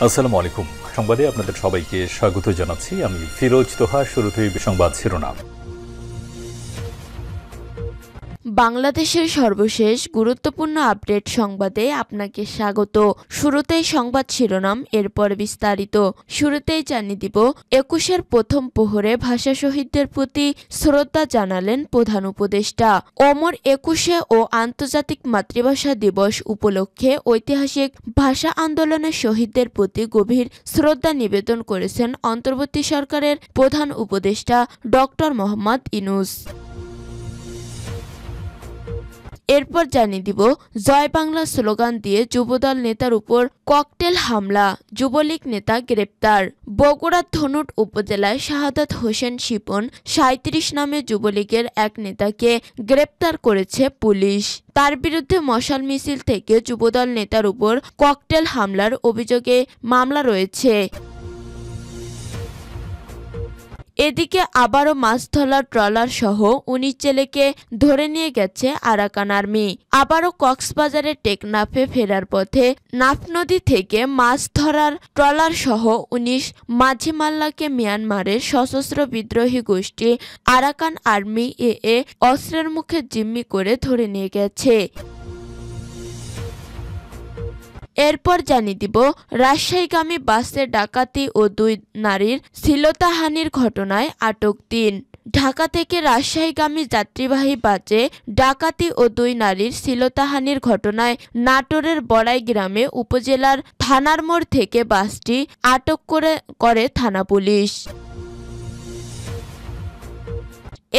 আসসালামু আলাইকুম। সংবাদে আপনাদের সবাইকে স্বাগত জানাচ্ছি। আমি ফিরোজ তোহা। শুরুতেই সংবাদ শিরোনাম। বাংলাদেশের সর্বশেষ গুরুত্বপূর্ণ আপডেট সংবাদে আপনাকে স্বাগত। শুরুতেই সংবাদ শিরোনাম, এরপর বিস্তারিত। শুরুতেই জানিয়ে দিব, ২১-এর প্রথম প্রহরে ভাষা শহীদদের প্রতি শ্রদ্ধা জানালেন প্রধান উপদেষ্টা। অমর ২১শে ও আন্তর্জাতিক মাতৃভাষা দিবস উপলক্ষে ঐতিহাসিক ভাষা আন্দোলনের শহীদদের প্রতি গভীর শ্রদ্ধা নিবেদন করেছেন অন্তর্বর্তী সরকারের প্রধান উপদেষ্টা ডক্টর মোহাম্মদ ইউনূস। এরপর জানিয়ে দিব, জয় বাংলা স্লোগান দিয়ে যুবদল নেতার উপর ককটেল হামলা, যুবলীগ নেতা গ্রেপ্তার। বগুড়ার ধনুট উপজেলায় শাহাদাত হোসেন শিপন ৩৭ নামে যুবলীগের এক নেতাকে গ্রেপ্তার করেছে পুলিশ। তার বিরুদ্ধে মশাল মিছিল থেকে যুবদল নেতার উপর ককটেল হামলার অভিযোগে মামলা রয়েছে। এদিকে আবারও মাছ ধরার ট্রলার সহ ১৯ জেলেকে ধরে নিয়ে গেছে আরাকান আর্মি। আবারও কক্সবাজারের টেকনাফে ফেরার পথে নাফ নদী থেকে মাছ ধরার ট্রলার সহ ১৯ মাঝিমাল্লাকে মিয়ানমারের সশস্ত্র বিদ্রোহী গোষ্ঠী আরাকান আর্মি অস্ত্রের মুখে জিম্মি করে ধরে নিয়ে গেছে। এরপর জানিয়ে দিব, রাজশাহীগামী বাসে ডাকাতি ও ২ নারীর শ্লীলতাহানির ঘটনায় আটক ৩। ঢাকা থেকে রাজশাহীগামী যাত্রীবাহী বাসে ডাকাতি ও ২ নারীর শ্লীলতাহানির ঘটনায় নাটোরের বড়াই গ্রামে উপজেলার থানার মোড় থেকে বাসটি আটক করে থানা পুলিশ।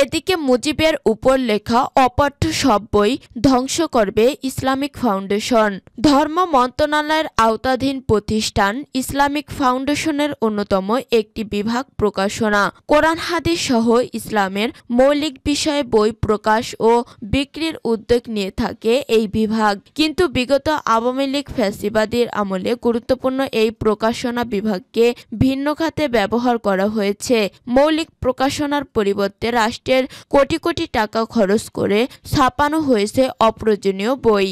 এদিকে মুজিবের উপর লেখা অপাঠ্য সব বই ধ্বংস করবে ইসলামিক ফাউন্ডেশন। ধর্ম মন্ত্রণালয়ের আওতাধীন প্রতিষ্ঠান ইসলামিক ফাউন্ডেশনের অন্যতম একটি বিভাগ প্রকাশনা, কোরআন হাদিস সহ ইসলামের মৌলিক বিষয়ে বই প্রকাশ ও বিক্রির উদ্যোগ নিয়ে থাকে এই বিভাগ। কিন্তু বিগত আওয়ামী লীগ ফ্যাসিবাদীর আমলে গুরুত্বপূর্ণ এই প্রকাশনা বিভাগকে ভিন্ন খাতে ব্যবহার করা হয়েছে। মৌলিক প্রকাশনার পরিবর্তে রাষ্ট্রের কোটি কোটি টাকা খরচ করে ছাপানো হয়েছে অপ্রয়োজনীয় বই।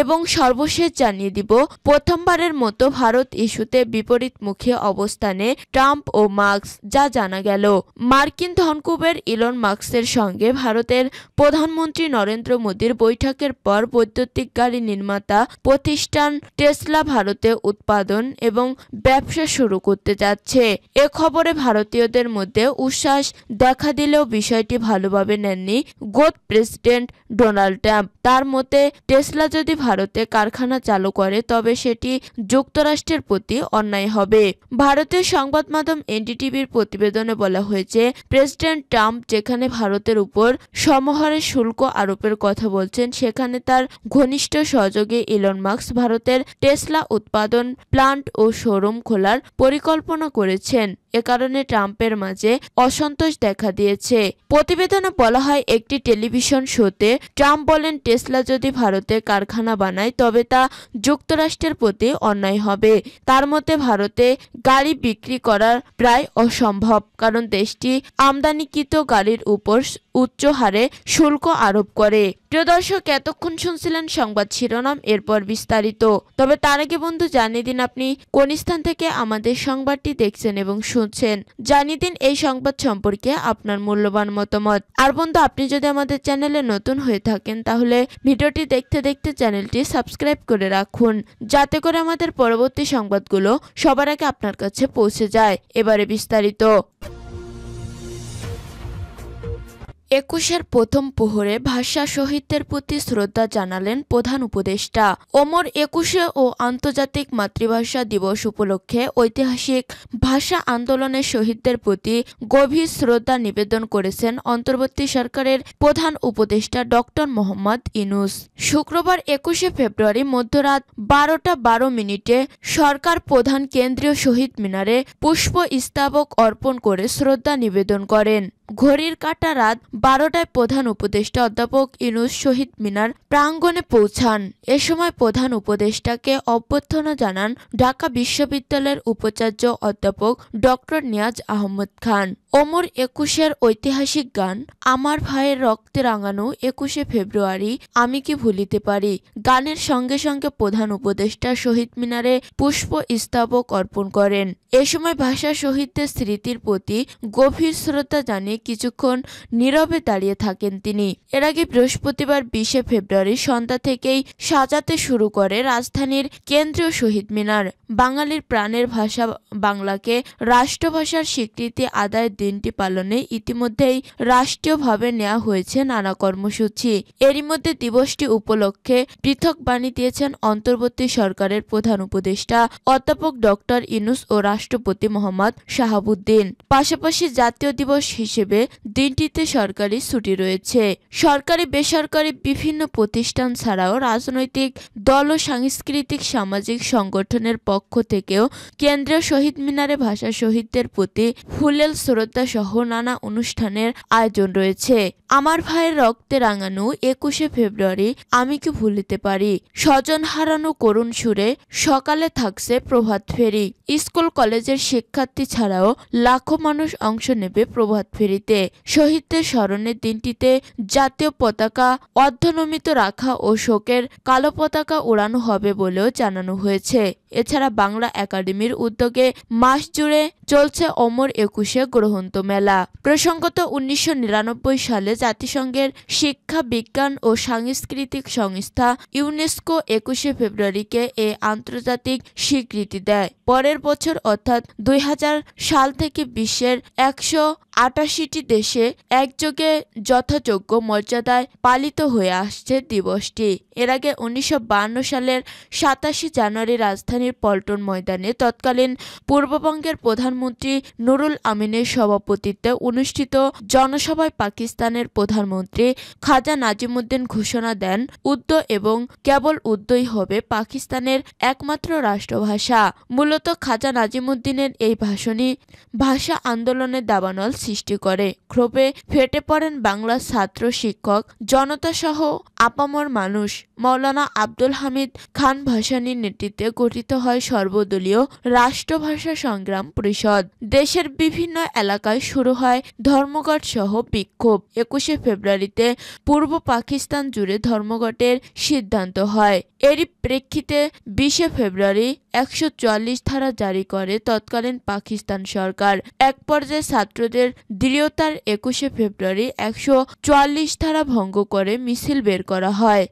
এবং সর্বশেষ জানিয়ে দিব, প্রথমবারের মতো ভারত ইস্যুতে বিপরীতমুখী অবস্থানে ট্রাম্প ও মাস্ক, যা জানা গেল। মার্কিন ধনকুবের ইলন মাস্কের সঙ্গে ভারতের প্রধানমন্ত্রী নরেন্দ্র মোদীর বৈঠকের পর বৈদ্যুতিক গাড়ি নির্মাতা প্রতিষ্ঠান টেসলা ভারতে উৎপাদন এবং ব্যবসা শুরু করতে যাচ্ছে। এ খবরে ভারতীয়দের মধ্যে উচ্ছ্বাস দেখা দিলেও বিষয়টি ভালোভাবে নেননি গোদ প্রেসিডেন্ট ডোনাল্ড ট্রাম্প। তার মতে, টেসলা যদি ভারতে কারখানা চালু করে তবে সেটি যুক্তরাষ্ট্রের প্রতি অন্যায় হবে। ভারতের সংবাদ মাধ্যম এনডিটিভির প্রতিবেদনে বলা হয়েছে, প্রেসিডেন্ট ট্রাম্প যেখানে ভারতের উপর সমহারে শুল্ক আরোপের কথা বলছেন, সেখানে তার ঘনিষ্ঠ সহযোগী ইলন মাস্ক ভারতের টেসলা উৎপাদন প্লান্ট ও শোরুম খোলার পরিকল্পনা করেছেন। এ কারণে ট্রাম্পের মাঝে অসন্তোষ দেখা দিয়েছে। প্রতিবেদনে বলা হয়, একটি টেলিভিশন শোতে ট্রাম্প বলেন, টেসলা যদি ভারতে কারখানা বানায় তবে তা যুক্তরাষ্ট্রের প্রতি অন্যায় হবে। তার মতে ভারতে গাড়ি বিক্রি করা প্রায় অসম্ভব, কারণ দেশটি আমদানিকৃত গাড়ির উপর উচ্চ হারে শুল্ক আরোপ করে। প্রিয় দর্শক, এতক্ষণ শুনছিলেন সংবাদ শিরোনাম, এরপর বিস্তারিত। তবে তার আগে বন্ধু জানিয়ে দিন আপনি কোন স্থান থেকে আমাদের সংবাদটি দেখছেন এবং শুনছেন। জানিয়ে দিন এই সংবাদ সম্পর্কে আপনার মূল্যবান মতামত। আর বন্ধু, আপনি যদি আমাদের চ্যানেলে নতুন হয়ে থাকেন তাহলে ভিডিওটি দেখতে দেখতে চ্যানেলটি সাবস্ক্রাইব করে রাখুন, যাতে করে আমাদের পরবর্তী সংবাদগুলো সবার আগে আপনার কাছে পৌঁছে যায়। এবারে বিস্তারিত। ২১-এর প্রথম প্রহরে ভাষা শহীদদের প্রতি শ্রদ্ধা জানালেন প্রধান উপদেষ্টা। অমর ২১শে ও আন্তর্জাতিক মাতৃভাষা দিবস উপলক্ষে ঐতিহাসিক ভাষা আন্দোলনের শহীদদের প্রতি গভীর শ্রদ্ধা নিবেদন করেছেন অন্তর্বর্তী সরকারের প্রধান উপদেষ্টা ডক্টর মোহাম্মদ ইউনূস। শুক্রবার ২১শে ফেব্রুয়ারি মধ্যরাত ১২টা ১২ সরকার প্রধান কেন্দ্রীয় শহীদ মিনারে পুষ্পস্তবক অর্পণ করে শ্রদ্ধা নিবেদন করেন। ঘড়ির কাঁটা রাত 12টায় প্রধান উপদেষ্টা অধ্যাপক ইউনূস শহীদ মিনার প্রাঙ্গণে পৌঁছান। এ সময় প্রধান উপদেষ্টাকে অভ্যর্থনা জানান ঢাকা বিশ্ববিদ্যালয়ের উপাচার্য অধ্যাপক ডক্টর নিয়াজ আহমদ খান। অমর ২১-এর ঐতিহাসিক গান আমার ভাইয়ের রক্তে রাঙানো ২১শে ফেব্রুয়ারি আমি কি ভুলিতে পারি গানের সঙ্গে সঙ্গে প্রধান উপদেষ্টা শহীদ মিনারে পুষ্পস্তবক অর্পণ করেন। এ সময় ভাষা শহীদদের স্মৃতির প্রতি গভীর শ্রদ্ধা জানিয়ে কিছুক্ষণ নীরবে দাঁড়িয়ে থাকেন তিনি। এর আগে বৃহস্পতিবার ২০শে ফেব্রুয়ারি সন্ধ্যা থেকেই সাজাতে শুরু করে রাজধানীর কেন্দ্রীয় শহীদ মিনার। বাঙালির প্রাণের ভাষা বাংলাকে রাষ্ট্রভাষার স্বীকৃতি আদায়ের দিনটি পালনে ইতিমধ্যেই রাষ্ট্রীয়ভাবে নেওয়া হয়েছে নানা কর্মসূচি। এরই মধ্যে দিবসটি উপলক্ষে পৃথক বাণী দিয়েছেন অন্তর্বর্তী সরকারের প্রধান উপদেষ্টা অধ্যাপক ডক্টর ইউনূস ও রাষ্ট্রপতি মোহাম্মদ শাহাবুদ্দিন। পাশাপাশি জাতীয় দিবস হিসেবে দিনটিতে সরকারি ছুটি রয়েছে। সরকারি বেসরকারি বিভিন্ন প্রতিষ্ঠান ছাড়াও রাজনৈতিক দল ও সাংস্কৃতিক সামাজিক সংগঠনের পক্ষ থেকেও কেন্দ্রীয় শহীদ মিনারে ভাষা শহীদদের প্রতি ফুলেল শ্রদ্ধা সহ নানা অনুষ্ঠানের আয়োজন রয়েছে। আমার ভাইয়ের রক্তে রাঙানো ২১শে ফেব্রুয়ারি আমি কি ভুলিতে পারি স্বজন হারানো করুণ সুরে সকালে থাকছে প্রভাত ফেরি। স্কুল কলেজের শিক্ষার্থী ছাড়াও লাখো মানুষ অংশ নেবে প্রভাত ফেরিতে। শহীদদের স্মরণের দিনটিতে জাতীয় পতাকা অর্ধনমিত রাখা ও শোকের কালো পতাকা উড়ানো হবে বলেও জানানো হয়েছে। এছাড়া বাংলা একাডেমির উদ্যোগে মাস জুড়ে চলছে অমর ২১শে গ্রন্থ মেলা। প্রসঙ্গত ১৯৯৯ সালে জাতিসংঘের শিক্ষা বিজ্ঞান ও সাংস্কৃতিক সংস্থা ইউনেস্কো ২১শে ফেব্রুয়ারিকে এ আন্তর্জাতিক স্বীকৃতি দেয়। পরের বছর অর্থাৎ ২০০০ সাল থেকে বিশ্বের ১৮৮টি দেশে একযোগে যথাযোগ্য মর্যাদায় পালিত হয়ে আসছে দিবসটি। এর আগে ১৯৫২ সালের ২৭শে জানুয়ারি রাজধানীর পল্টন ময়দানে তৎকালীন পূর্ববঙ্গের প্রধানমন্ত্রী নুরুল আমিনের সভাপতিত্বে অনুষ্ঠিত জনসভায় পাকিস্তানের প্রধানমন্ত্রী খাজা নাজিমুদ্দিন ঘোষণা দেন উর্দু এবং কেবল উর্দুই হবে পাকিস্তানের একমাত্র রাষ্ট্রভাষা। মূলত খাজা নাজিমুদ্দিনের এই ভাষণই ভাষা আন্দোলনের দাবানল সৃষ্টি করে। ক্ষোভে ফেটে পড়েন বাংলার ছাত্র শিক্ষক জনতাসহ আপামর মানুষ। মৌলানা আব্দুল হামিদ খান ভাসানীর নেতৃত্বে গঠিত হয় সর্বদলীয় রাষ্ট্রভাষা সংগ্রাম পরিষদ। দেশের বিভিন্ন এলাকায় শুরু হয় ধর্মঘট সহ বিক্ষোভ। ২১শে ফেব্রুয়ারিতে পূর্ব পাকিস্তান জুড়ে ধর্মঘটের সিদ্ধান্ত হয়। এরই প্রেক্ষিতে ২০শে ফেব্রুয়ারি ১৪৪ ধারা জারি করে তৎকালীন পাকিস্তান সরকার। এক পর্যায়ে ছাত্রদের দৃঢ়তার ২১শে ফেব্রুয়ারি ১৪৪ ধারা ভঙ্গ করে মিছিল বের করা হয়।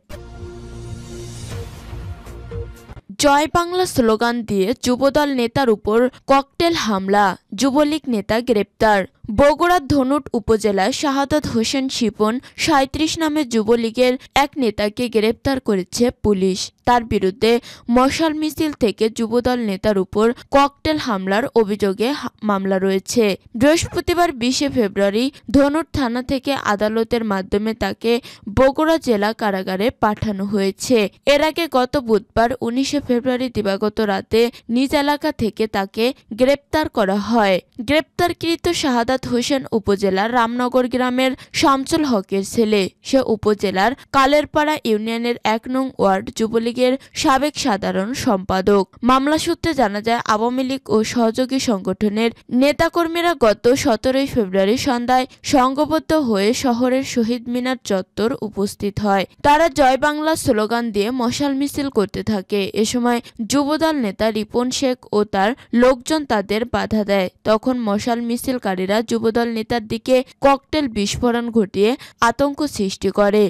জয় বাংলা স্লোগান দিয়ে যুবদল নেতার উপর ককটেল হামলা, যুবলীগ নেতা গ্রেপ্তার। বগুড়ার ধনুট উপজেলায় শাহাদাত হোসেন শিপন ৩৭ নামে যুবলীগের এক নেতাকে গ্রেপ্তার করেছে পুলিশ। তার বিরুদ্ধে মশাল মিছিল থেকে যুবদল নেতার উপর ককটেল হামলার অভিযোগে মামলা রয়েছে। বৃহস্পতিবার ২০শে ফেব্রুয়ারি ধনুট থানা থেকে আদালতের মাধ্যমে তাকে বগুড়া জেলা কারাগারে পাঠানো হয়েছে। এর আগে গত বুধবার ১৯শে ফেব্রুয়ারি দিবাগত রাতে নিজ এলাকা থেকে তাকে গ্রেপ্তার করা হয়। গ্রেপ্তারকৃত শাহাদাত হোসেন উপজেলার রামনগর গ্রামের শামসুল হকের ছেলে। সে উপজেলার কালেরপাড়া ইউনিয়নের ১ নং ওয়ার্ড যুবলীগের সাবেক সাধারণ সম্পাদক। মামলা সূত্রে জানা যায় আওয়ামী লীগ ও সহযোগী সংগঠনের নেতাকর্মীরা গত ১৭ ফেব্রুয়ারি সন্ধ্যায় সংঘবদ্ধ হয়ে শহরের শহীদ মিনার চত্বর উপস্থিত হয়। তারা জয় বাংলা স্লোগান দিয়ে মশাল মিছিল করতে থাকে। এ সময় যুবদল নেতা রিপন শেখ ও তার লোকজন তাদের বাধা দেয়। তখন মশাল মিছিলকারীরা যুবদল নেতার দিকে ককটেল বিস্ফোরণ ঘটিয়ে আতঙ্ক সৃষ্টি করে।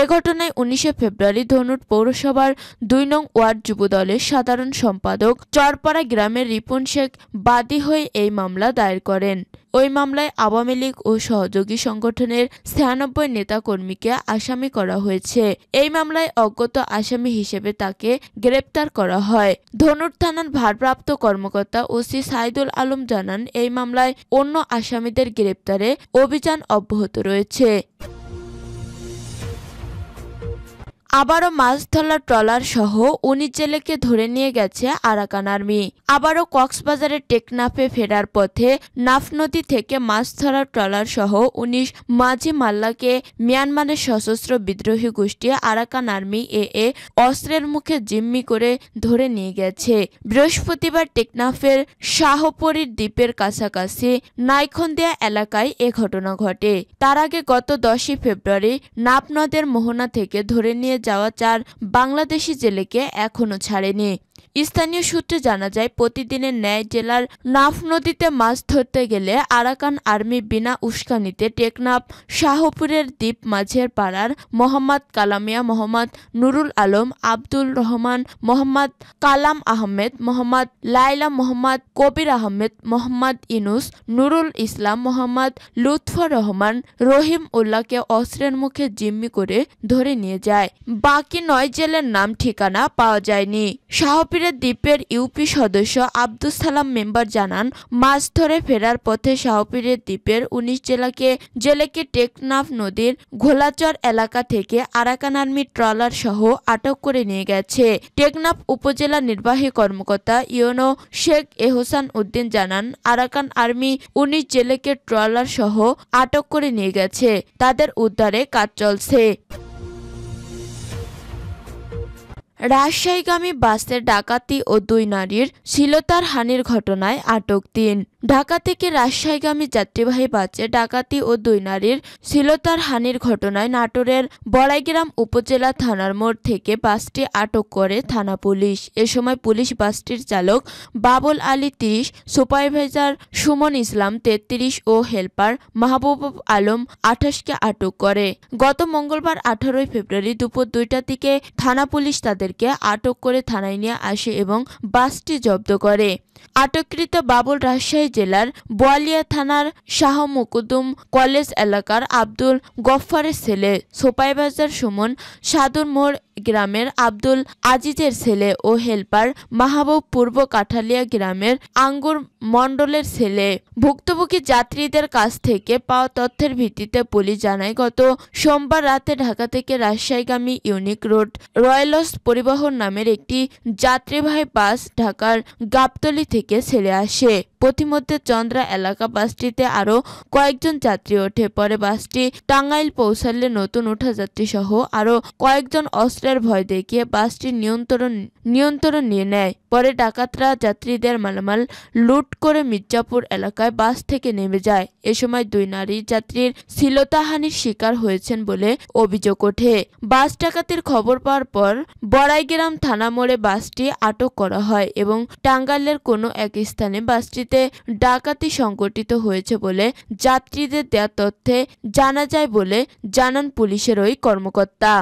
এ ঘটনায় ১৯শে ফেব্রুয়ারি ধনুট পৌরসভার ২ নং ওয়ার্ড যুবদলের সাধারণ সম্পাদক চরপাড়া গ্রামের রিপন শেখ বাদী হয়ে এই মামলা দায়ের করেন। ওই মামলায় আওয়ামী লীগ ও সহযোগী সংগঠনের ৯৬ নেতাকর্মীকে আসামি করা হয়েছে। এই মামলায় অজ্ঞাত আসামি হিসেবে তাকে গ্রেপ্তার করা হয়। ধনুট থানার ভারপ্রাপ্ত কর্মকর্তা ওসি সাইদুল আলম জানান, এই মামলায় অন্য আসামিদের গ্রেপ্তারে অভিযান অব্যাহত রয়েছে। আবারও মাছ ধরার ট্রলার সহ ১৯ জেলেকে ধরে নিয়ে গেছে আরাকান আর্মি। আবারও কক্সবাজারের টেকনাফে ফেরার পথে নাফ নদী থেকে মাছ ধরার ট্রলার সহ ১৯ মাঝি মাল্লাকে মিয়ানমারের সশস্ত্র বিদ্রোহী গোষ্ঠী আরাকান আর্মি এ অস্ত্রের মুখে জিম্মি করে ধরে নিয়ে গেছে। বৃহস্পতিবার টেকনাফের শাহপরীর দ্বীপের কাছাকাছি নাইখন্দিয়া এলাকায় এ ঘটনা ঘটে। তার আগে গত ১০ই ফেব্রুয়ারি নাফ নদের মোহনা থেকে ধরে নিয়ে যাওয়া ৪ বাংলাদেশি জেলেকে এখনও ছাড়েনি। স্থানীয় সূত্রে জানা যায়, প্রতিদিনের ন্যায় জেলার নাফ নদীতে মাছ ধরতে গেলে আরাকান আর্মি বিনা উস্কানিতে টেকনাফ শাহপুরের দ্বীপ মাঝের পাড়ার মোহাম্মদ কালামিয়া, মোহাম্মদ নুরুল আলম, আব্দুল রহমান, মোহাম্মদ কালাম আহমেদ, মোহাম্মদ লাইলা, মোহাম্মদ কবির আহমেদ, মোহাম্মদ ইনুস, নুরুল ইসলাম, মোহাম্মদ লুৎফর রহমান, রহিম উল্লাহকে অস্ত্রের মুখে জিম্মি করে ধরে নিয়ে যায়। বাকি ৯ জেলের নাম ঠিকানা পাওয়া যায়নি। শাহপুরের দ্বীপের ইউপি সদস্য আব্দুস সালাম মেম্বার জানান, মাছ ধরে ফেরার পথে শাহপুরের দ্বীপের ১৯ জেলেকে টেকনাফ নদীর ঘোলাচর এলাকা থেকে আরাকান আর্মি ট্রলার সহ আটক করে নিয়ে গেছে। টেকনাফ উপজেলা নির্বাহী কর্মকর্তা ইউনো শেখ এহসান উদ্দিন জানান, আরাকান আর্মি ১৯ জেলেকে ট্রলার সহ আটক করে নিয়ে গেছে। তাদের উদ্ধারে কাজ চলছে। রাজশাহীগামী বাসে ডাকাতি ও ২ নারীর শ্লীলতাহানির ঘটনায় আটক ৩। ঢাকা থেকে রাজশাহীগামী যাত্রীবাহী বাসে ডাকাতি ও ২ নারীর শ্লীলতাহানির ঘটনায় নাটোরের বড়াইগ্রাম উপজেলা থানার মোড় থেকে বাসটি আটক করে থানা পুলিশ। এ সময় পুলিশ বাসটির চালক বাবুল আলী ৩০, সুপারভাইজার সুমন ইসলাম ৩৩ ও হেলপার মাহবুব আলম ২৮কে আটক করে। গত মঙ্গলবার ১৮ ফেব্রুয়ারি দুপুর ২টার দিকে থানা পুলিশ তাদেরকে আটক করে থানায় নিয়ে আসে এবং বাসটি জব্দ করে। আটককৃত বাবুল রাজশাহী জেলার বোয়ালিয়া থানার শাহ মুকুদুম কলেজ এলাকার আব্দুল গফফারের ছেলে, সুপারভাইজার সুমন সাদুর মোড় গ্রামের আব্দুল আজিজের ছেলে ও হেলপার মাহবুব পূর্ব কাঠালিয়া গ্রামের আঙ্গুর মণ্ডলের ছেলে। ভুক্তভোগী যাত্রীদের কাছ থেকে পাওয়া তথ্যের ভিত্তিতে পুলিশ জানায়, গত সোমবার রাতে ঢাকা থেকে রাজশাহীগামী ইউনিক রোড রয়্যালস পরিবহন নামের একটি যাত্রীবাহী বাস ঢাকার গাবতলী থেকে ছেড়ে আসে। পথিমধ্যে চন্দ্রা এলাকা বাসটিতে আরও কয়েকজন যাত্রী ওঠে। পরে বাসটি টাঙ্গাইল পৌঁছালে নতুন ওঠা যাত্রী সহ আরও কয়েকজন অস্ত্রের ভয় দেখিয়ে বাসটির নিয়ন্ত্রণ নিয়ে নেয়। পরে ডাকাতরা যাত্রীদের মালামাল লুট করে মির্জাপুর এলাকায় বাস থেকে নেমে যায়। এ সময় ২ নারী যাত্রীর শ্লীলতাহানির শিকার হয়েছেন বলে অভিযোগ ওঠে। বাস ডাকাতির খবর পাওয়ার পর বড়াইগ্রাম থানা মোড়ে বাসটি আটক করা হয় এবং টাঙ্গাইলের কোনো এক স্থানে বাসটিতে ডাকাতি সংঘটিত হয়েছে বলে যাত্রীদের দেয়া তথ্যে জানা যায় বলে জানান পুলিশের ওই কর্মকর্তা।